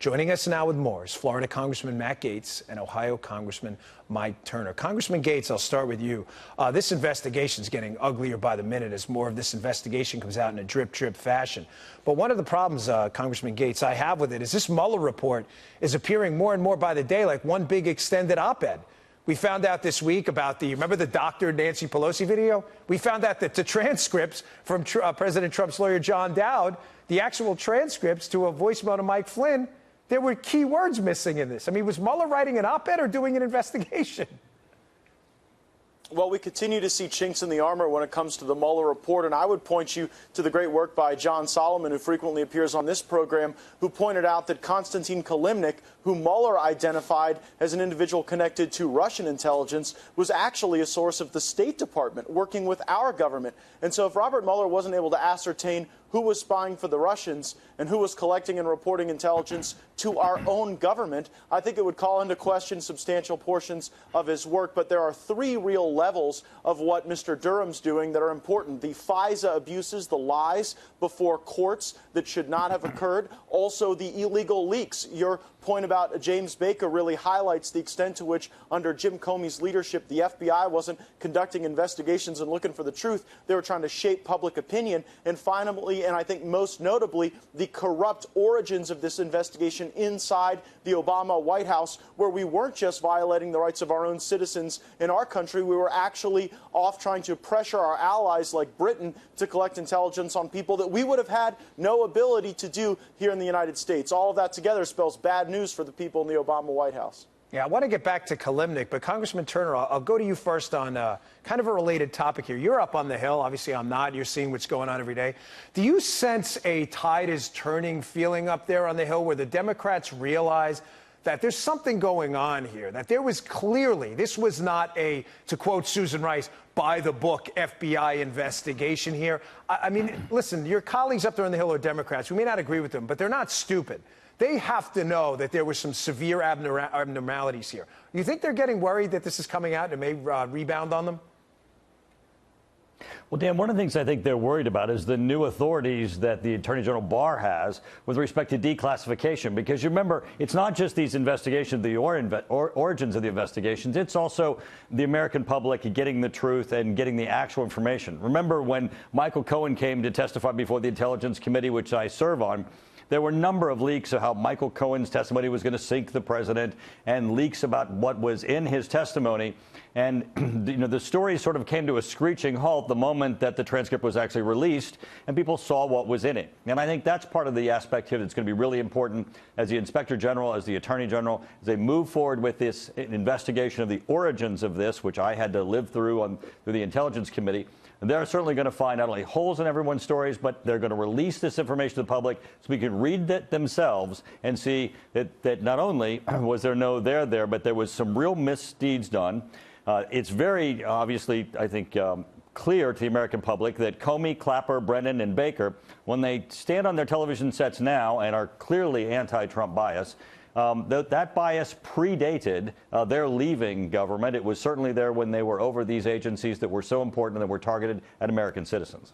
Joining us now with more is Florida Congressman Matt Gaetz and Ohio Congressman Mike Turner. Congressman Gaetz, I'll start with you. This investigation is getting uglier by the minute as more of this investigation comes out in a drip fashion. But one of the problems, Congressman Gaetz, I have with it is this Mueller report is appearing more and more by the day like one big extended op-ed. We found out this week about remember the Dr. Nancy Pelosi video? We found out that the transcripts from President Trump's lawyer, John Dowd, the actual transcripts to a voicemail to Mike Flynn, there were key words missing in this. I mean, was Mueller writing an op-ed or doing an investigation? Well, we continue to see chinks in the armor when it comes to the Mueller report, and I would point you to the great work by John Solomon, who frequently appears on this program, who pointed out that Konstantin Kilimnik, who Mueller identified as an individual connected to Russian intelligence, was actually a source of the State Department working with our government. And so if Robert Mueller wasn't able to ascertain who was spying for the Russians and who was collecting and reporting intelligence to our own government, I think it would call into question substantial portions of his work. But there are three real levels of what Mr. Durham's doing that are important. The FISA abuses, the lies before courts that should not have occurred. Also, the illegal leaks. Your point about James Baker really highlights the extent to which, under Jim Comey's leadership, the FBI wasn't conducting investigations and looking for the truth. They were trying to shape public opinion. And finally, and I think most notably, the corrupt origins of this investigation inside the Obama White House, where we weren't just violating the rights of our own citizens in our country, we were actually off trying to pressure our allies like Britain to collect intelligence on people that we would have had no ability to do here in the United States. All of that together spells bad news for the people in the Obama White House. Yeah, I want to get back to Kilimnik, but Congressman Turner, I'll go to you first on kind of a related topic here. You're up on the Hill. Obviously, I'm not. You're seeing what's going on every day. Do you sense a tide is turning feeling up there on the Hill where the Democrats realize that there's something going on here, that there was clearly, this was not a, to quote Susan Rice, by-the-book FBI investigation here? I mean, listen, your colleagues up there on the Hill are Democrats. We may not agree with them, but they're not stupid. They have to know that there were some severe abnormalities here. You think they're getting worried that this is coming out and it may rebound on them? Well, Dan, one of the things I think they're worried about is the new authorities that the Attorney General Barr has with respect to declassification. Because you remember, it's not just these investigations, the origins of the investigations. It's also the American public getting the truth and getting the actual information. Remember when Michael Cohen came to testify before the Intelligence Committee, which I serve on, there were a number of leaks of how Michael Cohen's testimony was going to sink the president and leaks about what was in his testimony. And, you know, the story sort of came to a screeching halt the moment that the transcript was actually released and people saw what was in it. And I think that's part of the aspect here that's going to be really important as the Inspector General, as the Attorney General, as they move forward with this investigation of the origins of this, which I had to live through through the Intelligence Committee. They're certainly going to find not only holes in everyone's stories, but they're going to release this information to the public so we can read it themselves and see that not only was there no there, but there was some real misdeeds done. It's very obviously, I think, clear to the American public that Comey, Clapper, Brennan, and Baker, when they stand on their television sets now and are clearly anti-Trump bias, that bias predated their leaving government. It was certainly there when they were over these agencies that were so important and that were targeted at American citizens.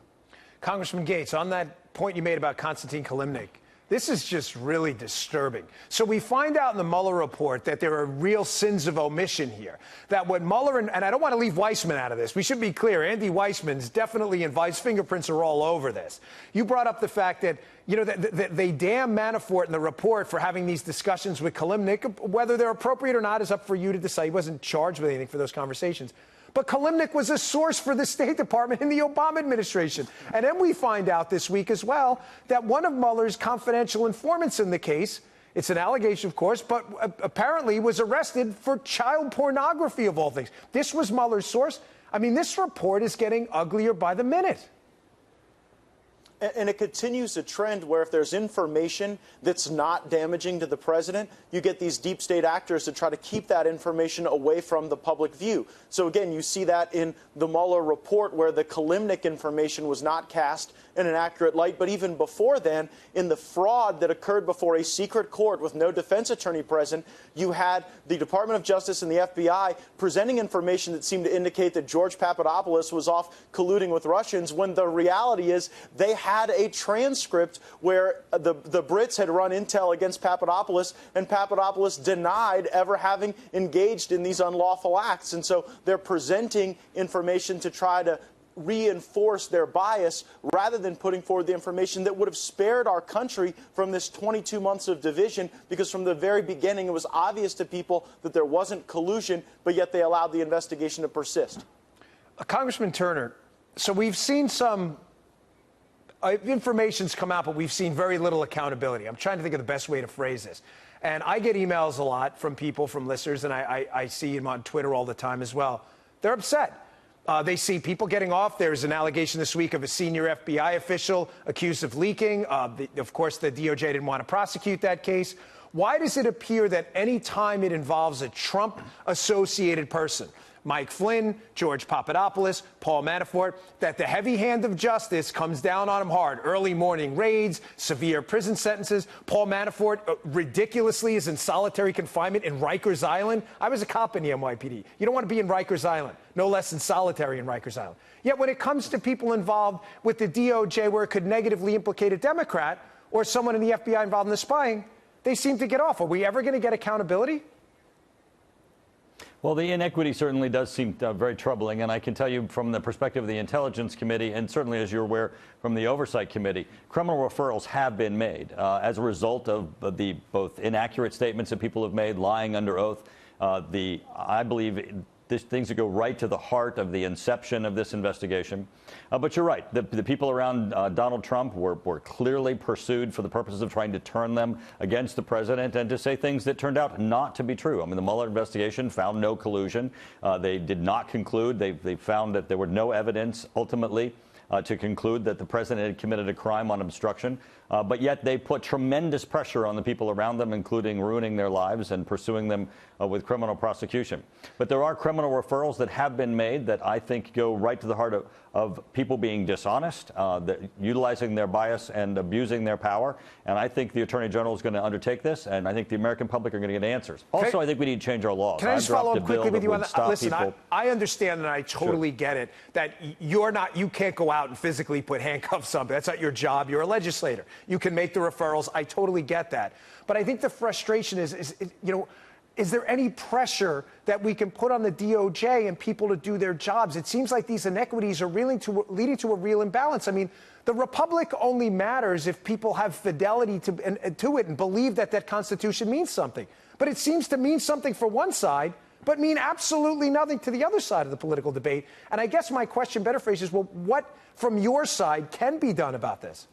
Congressman Gaetz, on that point you made about Konstantin Kilimnik, this is just really disturbing. So we find out in the Mueller report that there are real sins of omission here. That what Mueller, and I don't want to leave Weissman out of this. We should be clear. Andy Weissman's definitely involved. His fingerprints are all over this. You brought up the fact that, you know, that they damn Manafort in the report for having these discussions with Kilimnik. Whether they're appropriate or not is up for you to decide. He wasn't charged with anything for those conversations. But Kilimnik was a source for the State Department in the Obama administration. And then we find out this week as well that one of Mueller's confidential informants in the case, it's an allegation, of course, but apparently was arrested for child pornography, of all things. This was Mueller's source. I mean, this report is getting uglier by the minute. And it continues a trend where if there's information that's not damaging to the president, you get these deep state actors to try to keep that information away from the public view. So again, you see that in the Mueller report where the Kilimnik information was not cast in an accurate light. But even before then, in the fraud that occurred before a secret court with no defense attorney present, you had the Department of Justice and the FBI presenting information that seemed to indicate that George Papadopoulos was off colluding with Russians, when the reality is they had a transcript where the Brits had run intel against Papadopoulos, and Papadopoulos denied ever having engaged in these unlawful acts. And so they're presenting information to try to reinforce their bias rather than putting forward the information that would have spared our country from this 22 months of division, because from the very beginning it was obvious to people that there wasn't collusion, but yet they allowed the investigation to persist. Congressman Turner, so we've seen some information's come out, but we've seen very little accountability. I'm trying to think of the best way to phrase this. And I get emails a lot from people, from listeners, and I see them on Twitter all the time as well. They're upset. They see people getting off. There's an allegation this week of a senior FBI official accused of leaking. Of course, the DOJ didn't want to prosecute that case. Why does it appear that any time it involves a Trump-associated person, Mike Flynn, George Papadopoulos, Paul Manafort, that the heavy hand of justice comes down on them hard? Early morning raids, severe prison sentences. Paul Manafort ridiculously is in solitary confinement in Rikers Island. I was a cop in the NYPD. You don't want to be in Rikers Island, no less than solitary in Rikers Island. Yet when it comes to people involved with the DOJ where it could negatively implicate a Democrat or someone in the FBI involved in the spying, they seem to get off. Are we ever going to get accountability? Well, the inequity certainly does seem very troubling, and I can tell you from the perspective of the Intelligence Committee, and certainly, as you're aware, from the Oversight Committee, criminal referrals have been made as a result of the both inaccurate statements that people have made, lying under oath. I believe things that go right to the heart of the inception of this investigation. But you're right. The people around Donald Trump were clearly pursued for the purposes of trying to turn them against the president and to say things that turned out not to be true. I mean, the Mueller investigation found no collusion. They did not conclude. They found that there were no evidence ultimately to conclude that the president had committed a crime on obstruction. But yet they put tremendous pressure on the people around them, including ruining their lives and pursuing them with criminal prosecution. But there are criminal referrals that have been made that I think go right to the heart of people being dishonest, utilizing their bias and abusing their power. And I think the Attorney General is going to undertake this, and I think the American public are going to get answers. Also, I think we need to change our laws. Can I just follow up quickly with you on that? Listen, I understand and I totally get it that you can't go out and physically put handcuffs on. That's not your job. You're a legislator. You can make the referrals. I totally get that. But I think the frustration is there any pressure that we can put on the DOJ and people to do their jobs? It seems like these inequities are leading to a real imbalance. I mean, the republic only matters if people have fidelity to it and believe that that Constitution means something. But it seems to mean something for one side, but mean absolutely nothing to the other side of the political debate. And I guess my question, better phrase, is, well, what from your side can be done about this?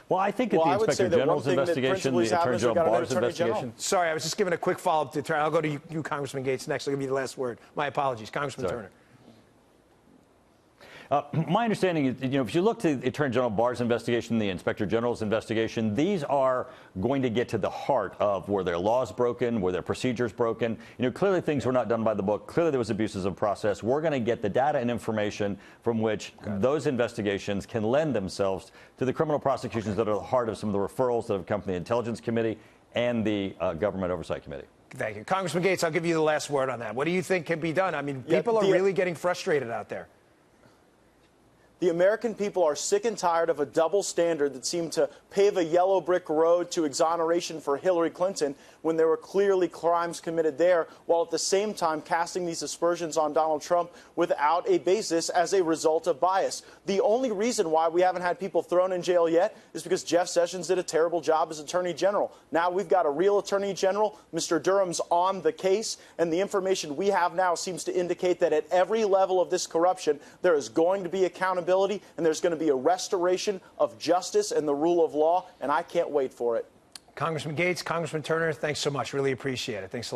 Well, I think the Inspector General's investigation, the Attorney General Barr's investigation. Sorry, I was just giving a quick follow-up to Turner. I'll go to you, Congressman Gates, next. I'll give you the last word. My apologies. Congressman Turner. My understanding is, if you look to the Attorney General Barr's investigation, the Inspector General's investigation, these are going to get to the heart of were their laws broken, were their procedures broken. Clearly things were not done by the book. Clearly there was abuses of process. We're going to get the data and information from which those investigations can lend themselves to the criminal prosecutions that are at the heart of some of the referrals that have come from the Intelligence Committee and the Government Oversight Committee. Thank you. Congressman Gates, I'll give you the last word on that. What do you think can be done? I mean, people are really getting frustrated out there. The American people are sick and tired of a double standard that seemed to pave a yellow brick road to exoneration for Hillary Clinton when there were clearly crimes committed there, while at the same time casting these aspersions on Donald Trump without a basis as a result of bias. The only reason why we haven't had people thrown in jail yet is because Jeff Sessions did a terrible job as Attorney General. Now we've got a real Attorney General. Mr. Durham's on the case, and the information we have now seems to indicate that at every level of this corruption, there is going to be accountability, and there's going to be a restoration of justice and the rule of law, and I can't wait for it. Congressman Gates, Congressman Turner, thanks so much. Really appreciate it. Thanks a lot.